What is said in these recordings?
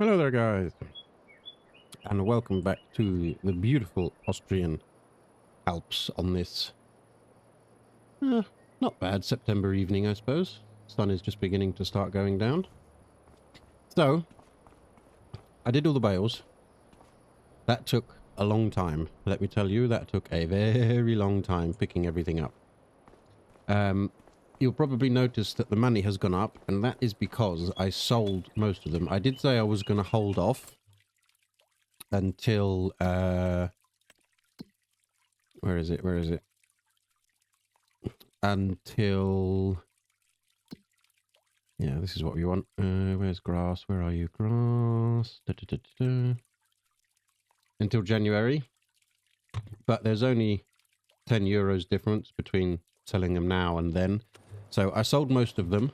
Hello there, guys, and welcome back to the beautiful Austrian Alps on this not bad September evening, I suppose. Sun is just beginning to start going down. So, I did all the bales. That took a long time. Let me tell you, that took a very long time picking everything up. You'll probably notice that the money has gone up, and that is because I sold most of them. I did say I was going to hold off until where is it until, yeah, this is what we want. Where's grass? Where are you, grass? Until January, but there's only 10 euros difference between selling them now and then, so I sold most of them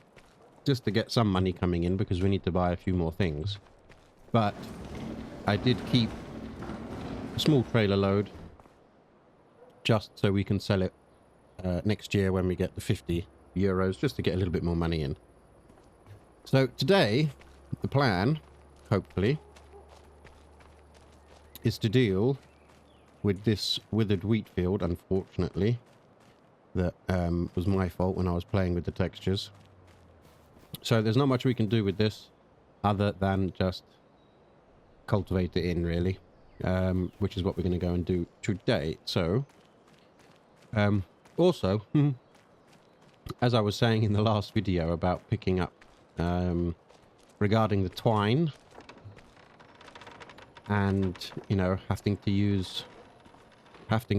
just to get some money coming in because we need to buy a few more things. But I did keep a small trailer load just so we can sell it next year when we get the 50 euros, just to get a little bit more money in. So today, the plan, hopefully, is to deal with this withered wheat field, unfortunately. That was my fault when I was playing with the textures. So there's not much we can do with this other than just cultivate it in, really. Which is what we're going to go and do today. So, also, as I was saying in the last video about picking up regarding the twine and, you know, having to use what do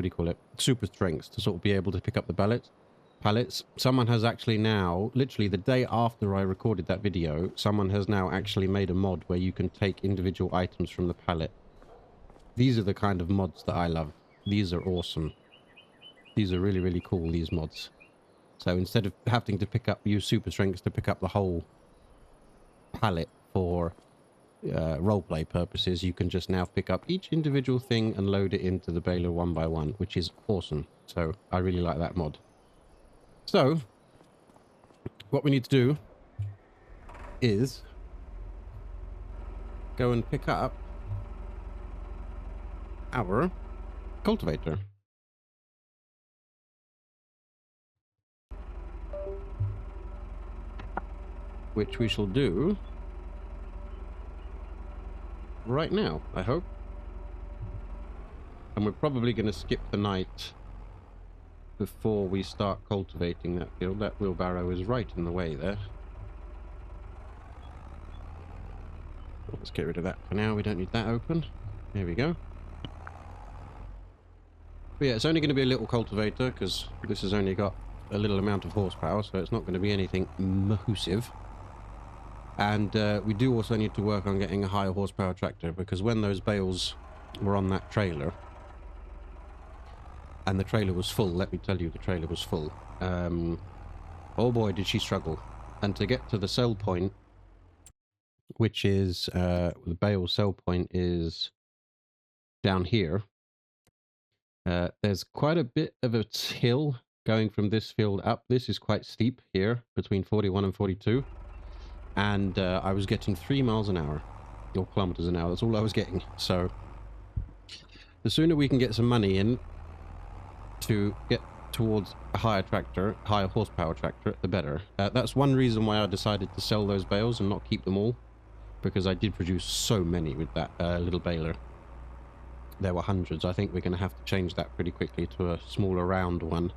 you call it, super strengths to sort of be able to pick up the pallets. Someone has actually now, literally the day after I recorded that video, someone has now actually made a mod where you can take individual items from the pallet. These are the kind of mods that I love. These are awesome. These are really, really cool, these mods. So instead of having to use super strengths to pick up the whole pallet for roleplay purposes, you can just now pick up each individual thing and load it into the baler one by one, which is awesome. So I really like that mod. So what we need to do is go and pick up our cultivator. Which we shall do right now, I hope. And we're probably going to skip the night before we start cultivating that field. That wheelbarrow is right in the way there. Let's get rid of that for now. We don't need that open. There we go. But yeah, it's only going to be a little cultivator because this has only got a little amount of horsepower, so it's not going to be anything massive. And we do also need to work on getting a higher horsepower tractor, because when those bales were on that trailer, and the trailer was full, let me tell you, the trailer was full. Oh boy, did she struggle. And to get to the sell point, which is, the bale sell point is down here. There's quite a bit of a hill going from this field up. This is quite steep here, between 41 and 42. And I was getting 3 miles an hour, or kilometers an hour. That's all I was getting. So the sooner we can get some money in to get towards a higher horsepower tractor, the better. That's one reason why I decided to sell those bales and not keep them all, because I did produce so many with that little baler. There were hundreds. I think we're going to have to change that pretty quickly to a smaller round one.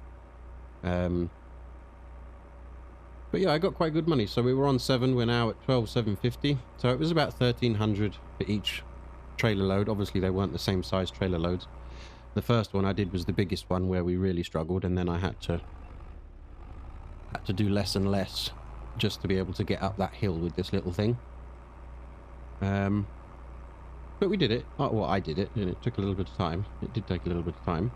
But yeah, I got quite good money. So we were on 7, we're now at 12,750. So it was about 1,300 for each trailer load. Obviously, they weren't the same size trailer loads. The first one I did was the biggest one where we really struggled, and then I had to do less and less just to be able to get up that hill with this little thing. But we did it. Oh, well, I did it, and it took a little bit of time. It did take a little bit of time.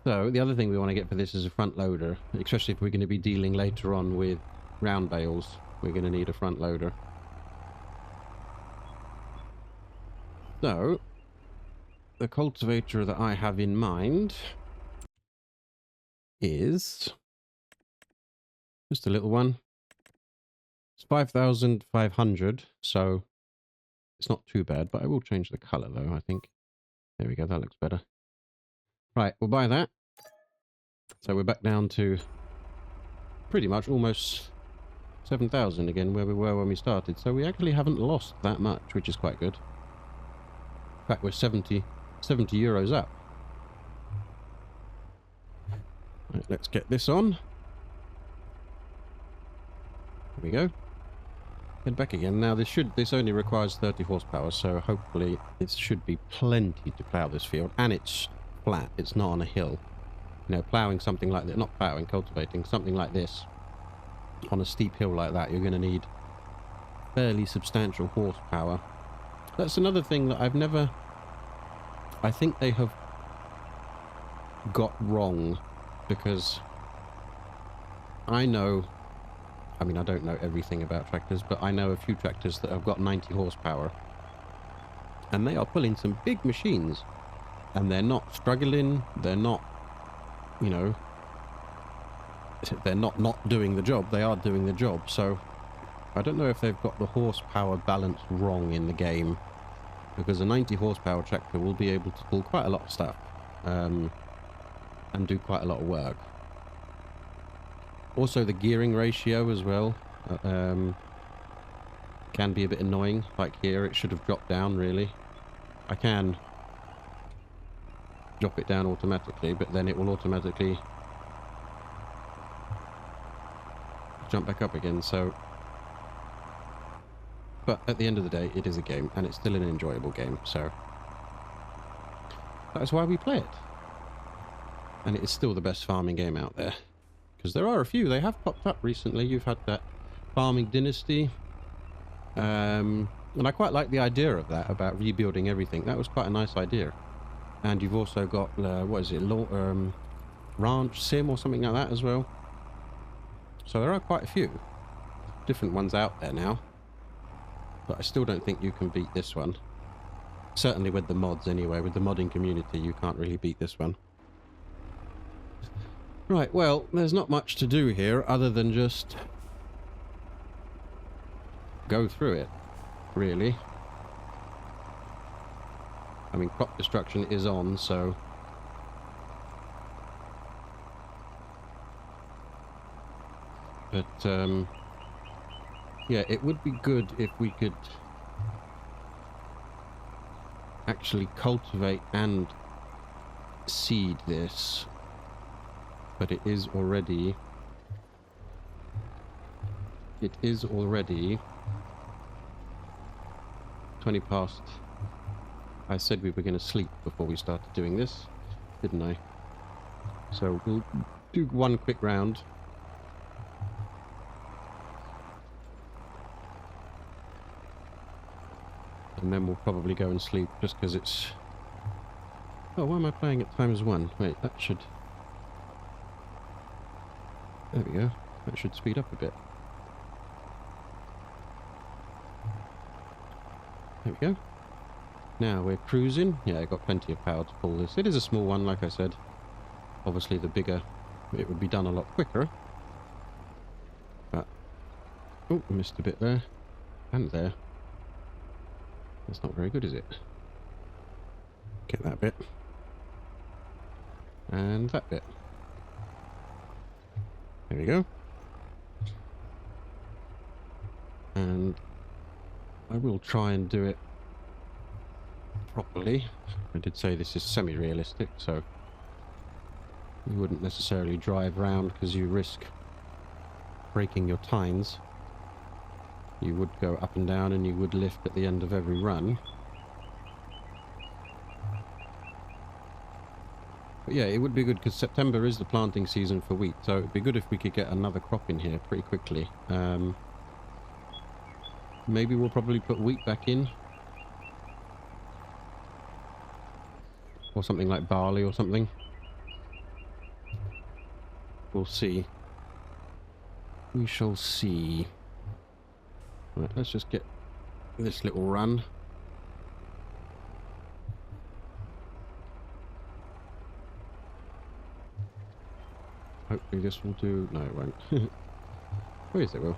So the other thing we want to get for this is a front loader, especially if we're going to be dealing later on with round bales. We're going to need a front loader. So the cultivator that I have in mind is just a little one. It's 5,500, so it's not too bad, but I will change the colour though, I think. There we go, that looks better. Right, we'll buy that. So we're back down to pretty much almost 7,000 again, where we were when we started. So we actually haven't lost that much, which is quite good. In fact, we're 70 euros up. Right, let's get this on. There we go. Head back again. Now this only requires 30 horsepower, so hopefully it should be plenty to plough this field. And it's flat, it's not on a hill. You know, ploughing something like that, not ploughing, cultivating something like this on a steep hill like that, you're going to need fairly substantial horsepower. That's another thing that I think they have got wrong, because I know, I mean, I don't know everything about tractors, but I know a few tractors that have got 90 horsepower. And they are pulling some big machines. And they're not struggling, they're not, you know, they're not doing the job, they are doing the job. So I don't know if they've got the horsepower balance wrong in the game, because a 90 horsepower tractor will be able to pull quite a lot of stuff and do quite a lot of work. Also the gearing ratio as well can be a bit annoying. Like here, it should have dropped down really. I can drop it down automatically, but then it will automatically jump back up again. So, but at the end of the day, it is a game, and it's still an enjoyable game, so that's why we play it. And it is still the best farming game out there, because there are a few. They have popped up recently. You've had that Farming Dynasty, and I quite like the idea of that, about rebuilding everything. That was quite a nice idea. And you've also got what is it, Ranch Sim or something like that as well. So there are quite a few different ones out there now, but I still don't think you can beat this one. Certainly with the mods anyway. With the modding community, you can't really beat this one. Right, well, there's not much to do here other than just go through it, really. I mean, crop destruction is on, so but yeah, it would be good if we could actually cultivate and seed this, but it is already 20 past. I said we were going to sleep before we started doing this, didn't I? So we'll do one quick round. And then we'll probably go and sleep, just because it's... Oh, why am I playing at ×1? Wait, that should... There we go. That should speed up a bit. There we go. Now we're cruising. Yeah, I got plenty of power to pull this. It is a small one, like I said. Obviously, the bigger, it would be done a lot quicker. But... Oh, I missed a bit there. And there. That's not very good, is it? Get that bit. And that bit. There we go. And I will try and do it properly. I did say this is semi-realistic, so you wouldn't necessarily drive round because you risk breaking your tines. You would go up and down, and you would lift at the end of every run. But yeah, it would be good because September is the planting season for wheat, so it'd be good if we could get another crop in here pretty quickly. Maybe we'll probably put wheat back in. Or something like barley or something. We'll see. We shall see. Right, let's just get this little run. Hopefully this will do... No, it won't. Oh yes, it will.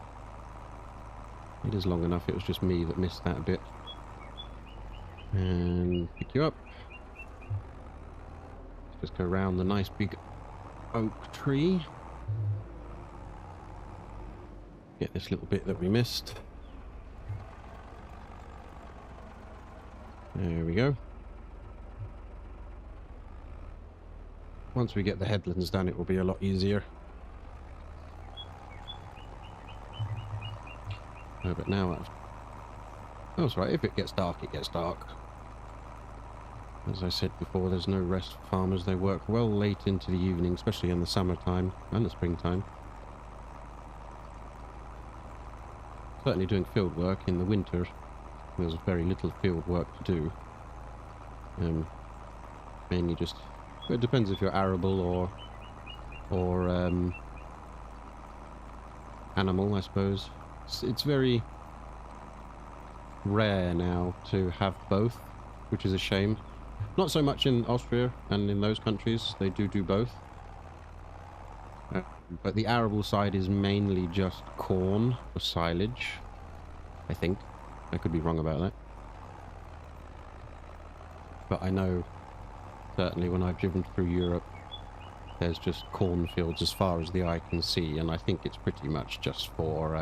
It is long enough. It was just me that missed that a bit. And pick you up. Let's just go around the nice big oak tree. Get this little bit that we missed. There we go. Once we get the headlands done, it will be a lot easier. Oh, but now I've... Oh, that's right. If it gets dark, it gets dark. As I said before, there's no rest for farmers. They work well late into the evening, especially in the summertime and the springtime. Certainly doing field work in the winter. There's very little field work to do. Mainly just... It depends if you're arable or animal, I suppose. It's very rare now to have both, which is a shame. Not so much in Austria and in those countries. They do both. But the arable side is mainly just corn for silage, I think. I could be wrong about that. But I know, certainly when I've driven through Europe, there's just cornfields as far as the eye can see, and I think it's pretty much just for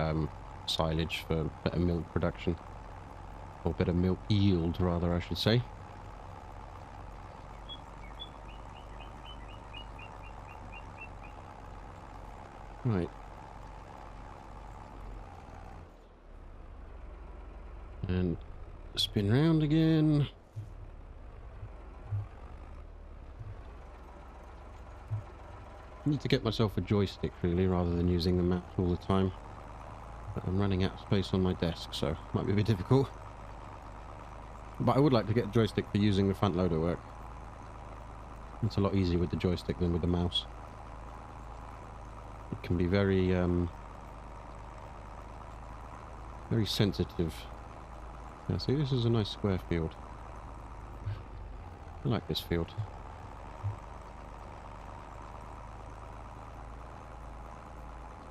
silage, for better milk production. Or better milk yield, rather, I should say. Right. And spin round again. I need to get myself a joystick, really, rather than using the mouse all the time. But I'm running out of space on my desk, so it might be a bit difficult. But I would like to get a joystick for using the front loader work. It's a lot easier with the joystick than with the mouse. It can be very, very sensitive. Yeah, see, this is a nice square field. I like this field.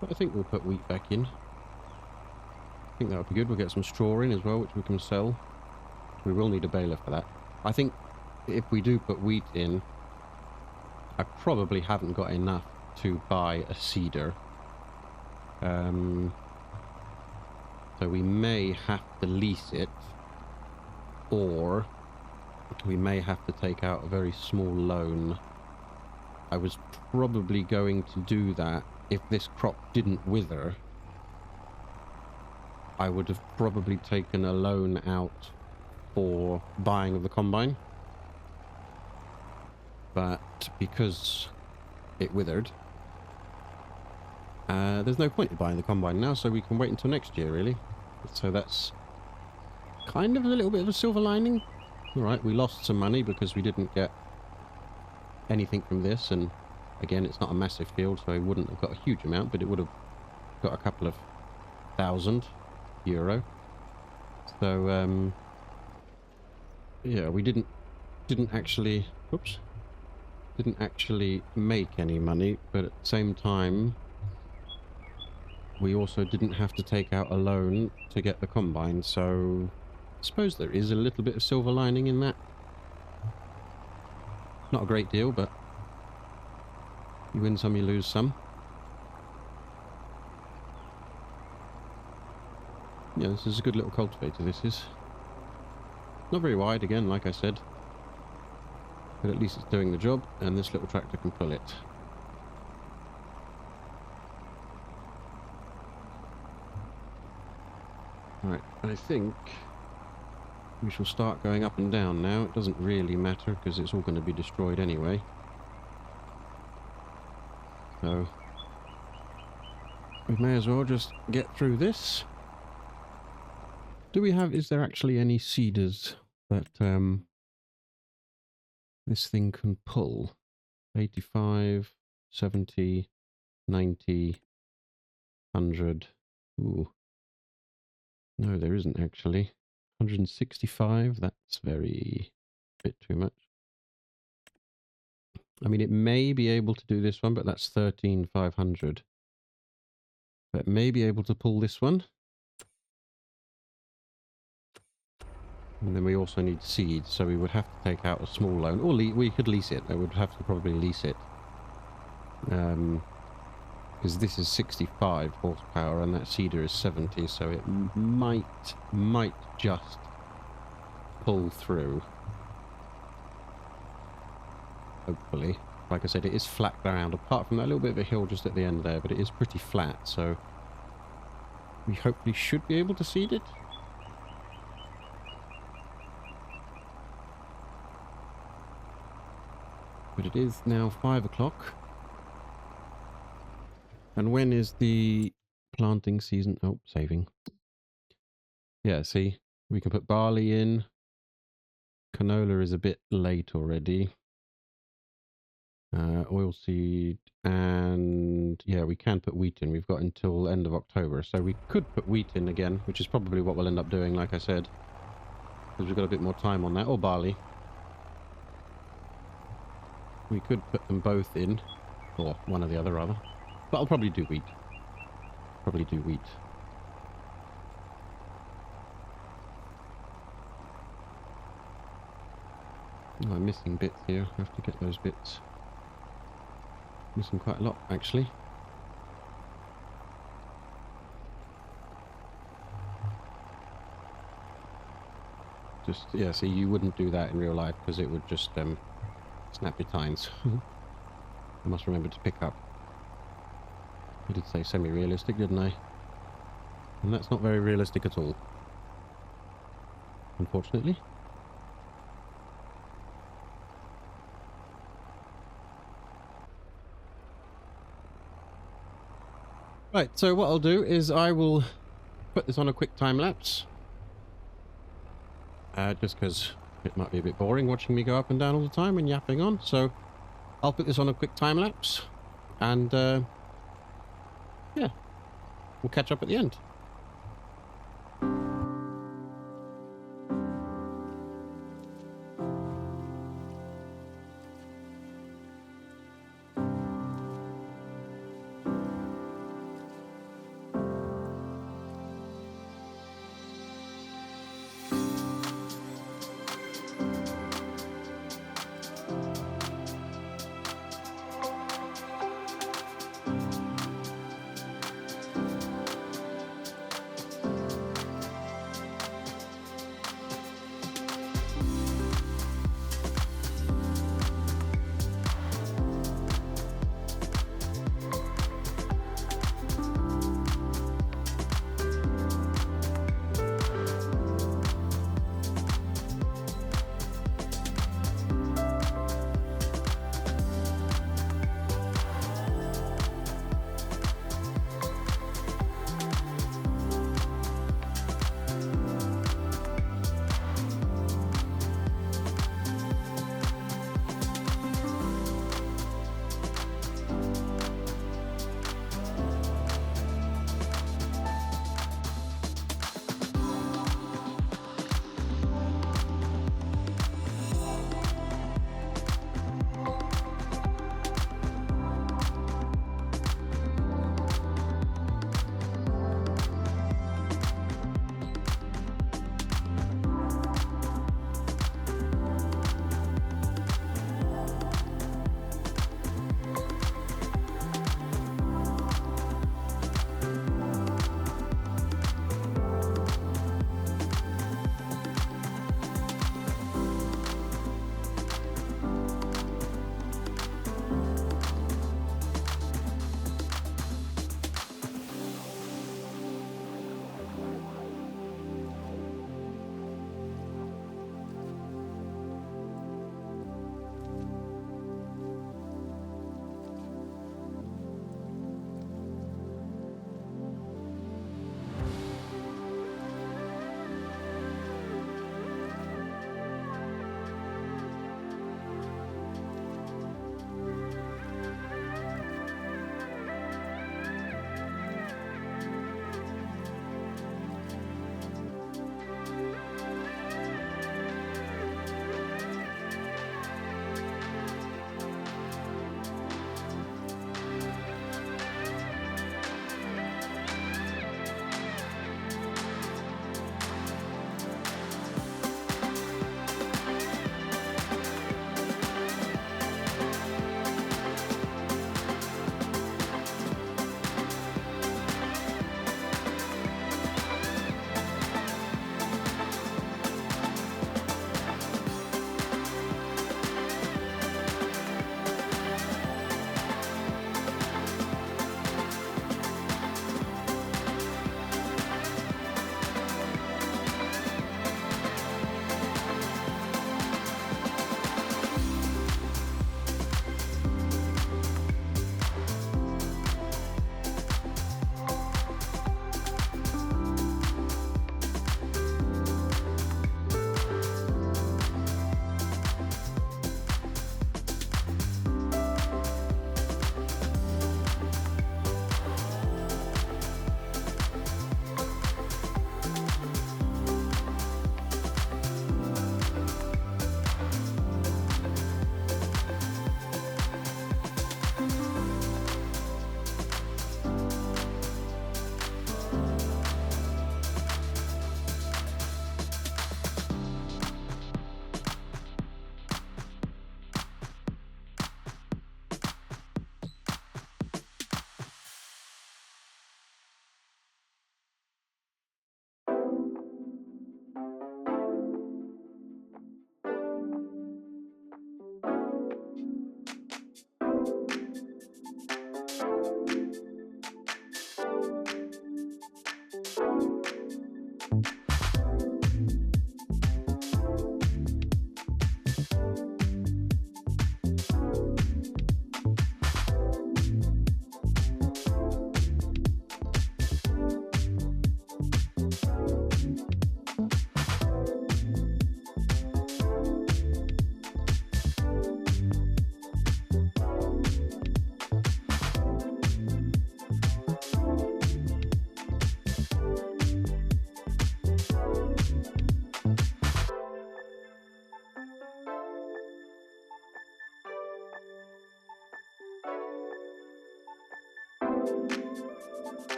But I think we'll put wheat back in. I think that would be good. We'll get some straw in as well, which we can sell. We will need a baler for that. I think if we do put wheat in, I probably haven't got enough to buy a seeder. So we may have to lease it, or we may have to take out a very small loan. I was probably going to do that if this crop didn't wither. I would have probably taken a loan out for buying of the combine. But because it withered, there's no point in buying the combine now, so we can wait until next year, really. So that's kind of a little bit of a silver lining. Alright, we lost some money because we didn't get anything from this, and again, it's not a massive field, so we wouldn't have got a huge amount, but it would have got a couple of €1,000. So, yeah, we didn't actually, oops, didn't actually make any money, but at the same time, we also didn't have to take out a loan to get the combine, so I suppose there is a little bit of silver lining in that. Not a great deal, but you win some, you lose some. Yeah, this is a good little cultivator, this is. Not very wide, again, like I said. But at least it's doing the job, and this little tractor can pull it. Right, I think we shall start going up and down now. It doesn't really matter, because it's all going to be destroyed anyway. So, we may as well just get through this. Do we have, is there actually any seeders that this thing can pull? 85, 70, 90, 100. Ooh. No, there isn't actually. 165, that's very, bit too much. I mean, it may be able to do this one, but that's 13,500. But it may be able to pull this one. And then we also need seed, so we would have to take out a small loan. Or we could lease it. I would have to probably lease it. Because this is 65 horsepower and that seeder is 70, so it might just pull through. Hopefully. Like I said, it is flat ground, apart from that little bit of a hill just at the end there, but it is pretty flat, so we hopefully should be able to seed it. But it is now 5 o'clock. And when is the planting season? Oh, saving. Yeah, see, we can put barley in. Canola is a bit late already. Oilseed, and yeah, we can put wheat in. We've got until end of October, so we could put wheat in again, which is probably what we'll end up doing, like I said, because we've got a bit more time on that, or barley. We could put them both in, or one or the other rather, but I'll probably do wheat. Probably do wheat. Oh, I'm missing bits here. I have to get those bits. Missing quite a lot, actually. Just, yeah, see, you wouldn't do that in real life because it would just snap your tines. I must remember to pick up. I did say semi-realistic, didn't I? And that's not very realistic at all. Unfortunately. Right, so what I'll do is I will put this on a quick time lapse. Just because it might be a bit boring watching me go up and down all the time and yapping on. So I'll put this on a quick time lapse. And yeah, we'll catch up at the end.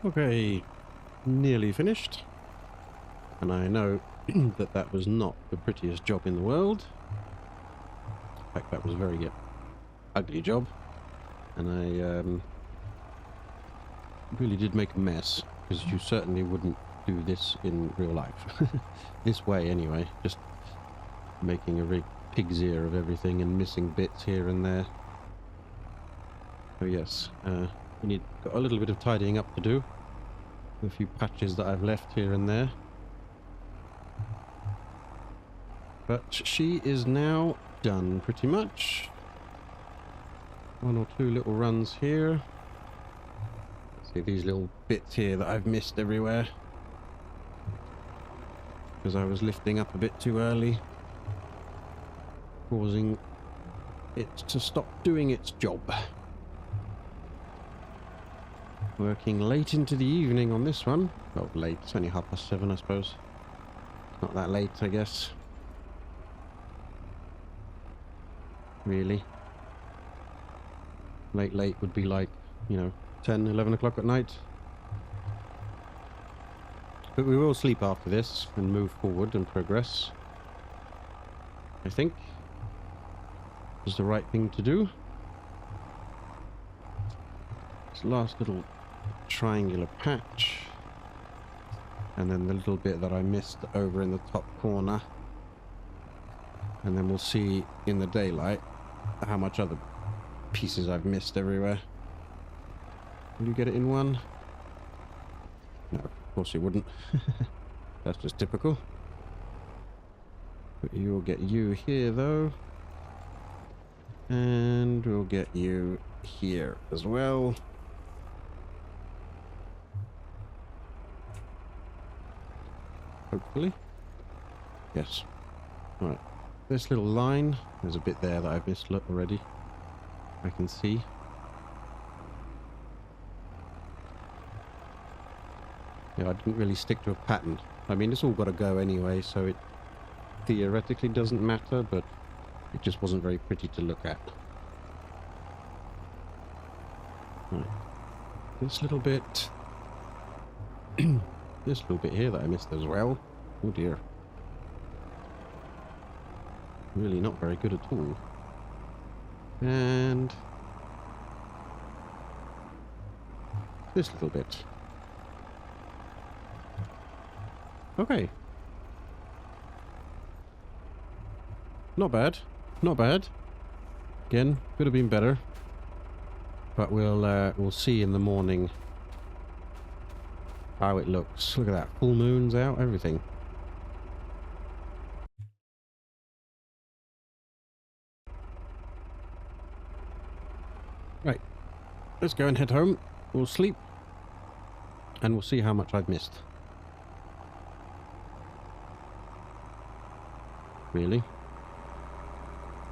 Okay, nearly finished. And I know that that was not the prettiest job in the world. In fact, that was a very ugly job. And I really did make a mess, because you certainly wouldn't do this in real life. This way, anyway. Just making a real pig's ear of everything and missing bits here and there. Oh yes, we got a little bit of tidying up to do. A few patches that I've left here and there. But she is now done, pretty much. One or two little runs here. See these little bits here that I've missed everywhere. Because I was lifting up a bit too early. Causing it to stop doing its job. Working late into the evening on this one. Well, late. It's only 7:30, I suppose. Not that late, I guess. Really. Late would be like, 10, 11 o'clock at night. But we will sleep after this and move forward and progress. I think. Is the right thing to do. This last little triangular patch. And then the little bit that I missed over in the top corner. And then we'll see in the daylight how much other pieces I've missed everywhere. Will you get it in one? No, of course you wouldn't. That's just typical. But you'll get you here though. And we'll get you here as well. Hopefully. Yes. Alright. This little line, there's a bit there that I've missed already. I can see. Yeah, I didn't really stick to a pattern. I mean, it's all got to go anyway, so it theoretically doesn't matter, but it just wasn't very pretty to look at. Right. This little bit... this little bit here that I missed as well. Oh dear. Really not very good at all. And... this little bit. Okay. Not bad. Not bad. Again, could have been better. But we'll see in the morning how it looks. Look at that. Full moon's out, everything. Right. Let's go and head home. We'll sleep. And we'll see how much I've missed. Really?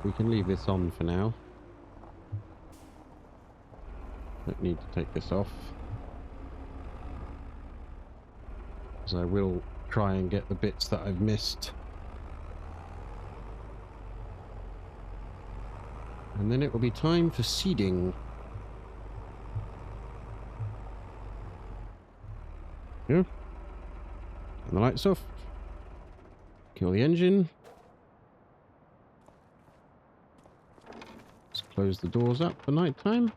We can leave this on for now. Don't need to take this off. Because I will try and get the bits that I've missed. And then it will be time for seeding. Yeah. Turn the lights off. Kill the engine. Let's close the doors up for night time.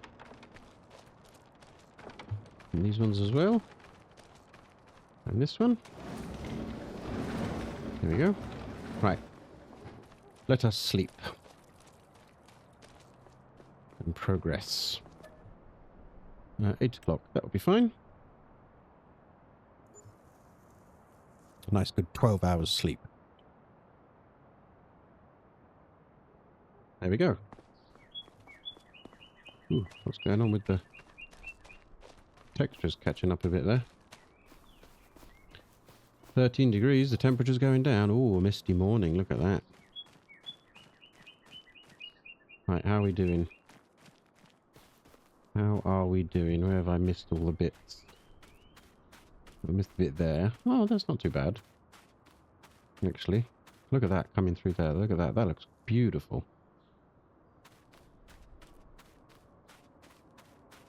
And these ones as well. And this one. There we go. Right. Let us sleep. And progress. 8 o'clock. That will be fine. A nice good 12 hours sleep. There we go. Ooh, what's going on with the textures catching up a bit there? 13 degrees, the temperature's going down. Ooh, a misty morning, look at that. Right, how are we doing? How are we doing? Where have I missed all the bits? I missed a bit there. Oh, that's not too bad. Actually, look at that coming through there. Look at that. That looks beautiful.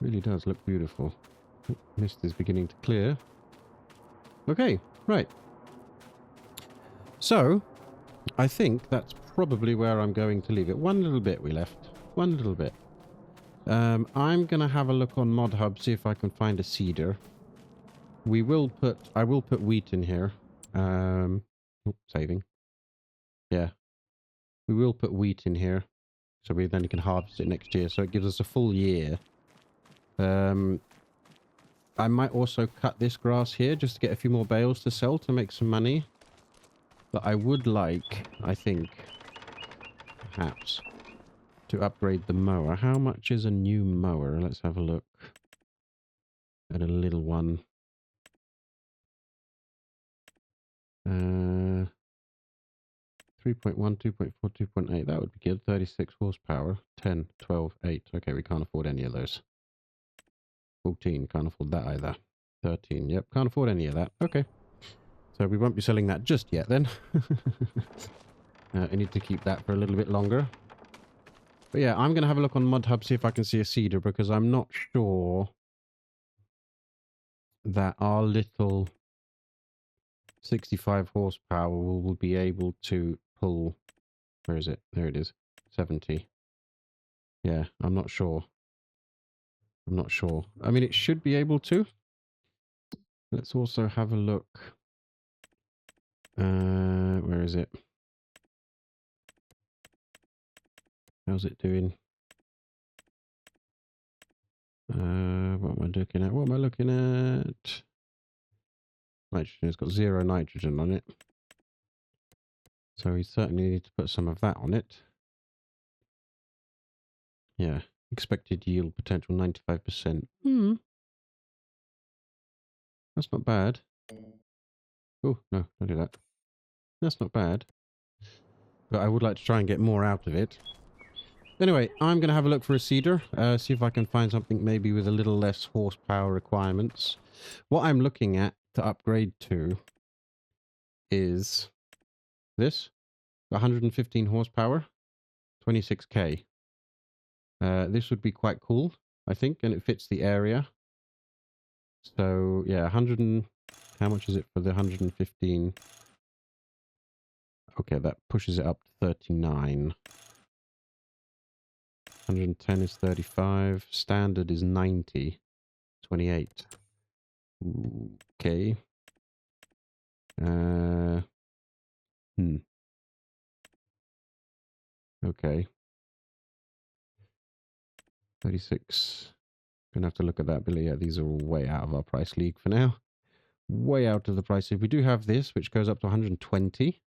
Really does look beautiful. Mist is beginning to clear. Okay, right. So, I think that's probably where I'm going to leave it. One little bit we left. One little bit. I'm going to have a look on Mod Hub, see if I can find a cedar. I will put wheat in here. Saving. Yeah. We will put wheat in here. So we then can harvest it next year. So it gives us a full year. I might also cut this grass here just to get a few more bales to sell to make some money. But I would like, I think, perhaps, to upgrade the mower. How much is a new mower? Let's have a look at a little one. 3.1, 2.4, 2.8. That would be good. 36 horsepower. 10, 12, 8. Okay, we can't afford any of those. 14. Can't afford that either. 13. Yep, can't afford any of that. Okay. So we won't be selling that just yet then. I need to keep that for a little bit longer. But yeah, I'm going to have a look on Mod Hub, see if I can see a cedar, because I'm not sure that our little 65 horsepower will be able to pull... Where is it? There it is. 70. Yeah, I'm not sure. I'm not sure. I mean, it should be able to. Let's also have a look. Where is it? How's it doing? What am I looking at? What am I looking at? Nitrogen. It's got 0 nitrogen on it. So we certainly need to put some of that on it. Yeah. Expected yield potential 95%. That's not bad. Oh, no, don't do that. That's not bad. But I would like to try and get more out of it. Anyway, I'm going to have a look for a cedar. See if I can find something maybe with a little less horsepower requirements. What I'm looking at to upgrade to is this. 115 horsepower. 26k. This would be quite cool, I think, and it fits the area. So, yeah, 100 and... How much is it for the 115? Okay, that pushes it up to 39. 110 is 35. Standard is 90. 28. Okay. Okay. 36. Gonna have to look at that, but yeah, these are all way out of our price league for now. Way out of the price league. We do have this, which goes up to 120.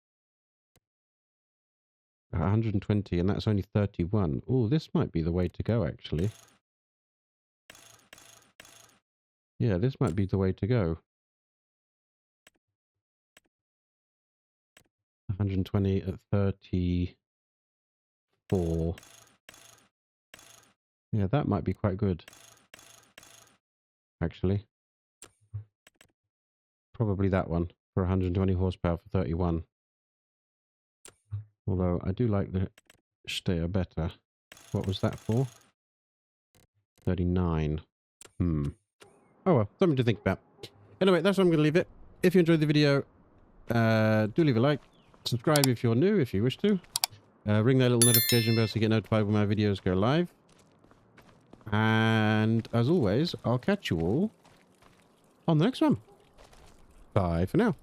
120, and that's only 31. Oh, this might be the way to go, actually. Yeah, this might be the way to go. 120 at 34. Yeah, that might be quite good. Actually. Probably that one for 120 horsepower for 31. Although I do like the Steyr better. What was that for? 39. Oh well, something to think about. Anyway, that's where I'm going to leave it. If you enjoyed the video, do leave a like. Subscribe if you're new, if you wish to. Ring that little notification bell so you get notified when my videos go live. And as always, I'll catch you all on the next one. Bye for now.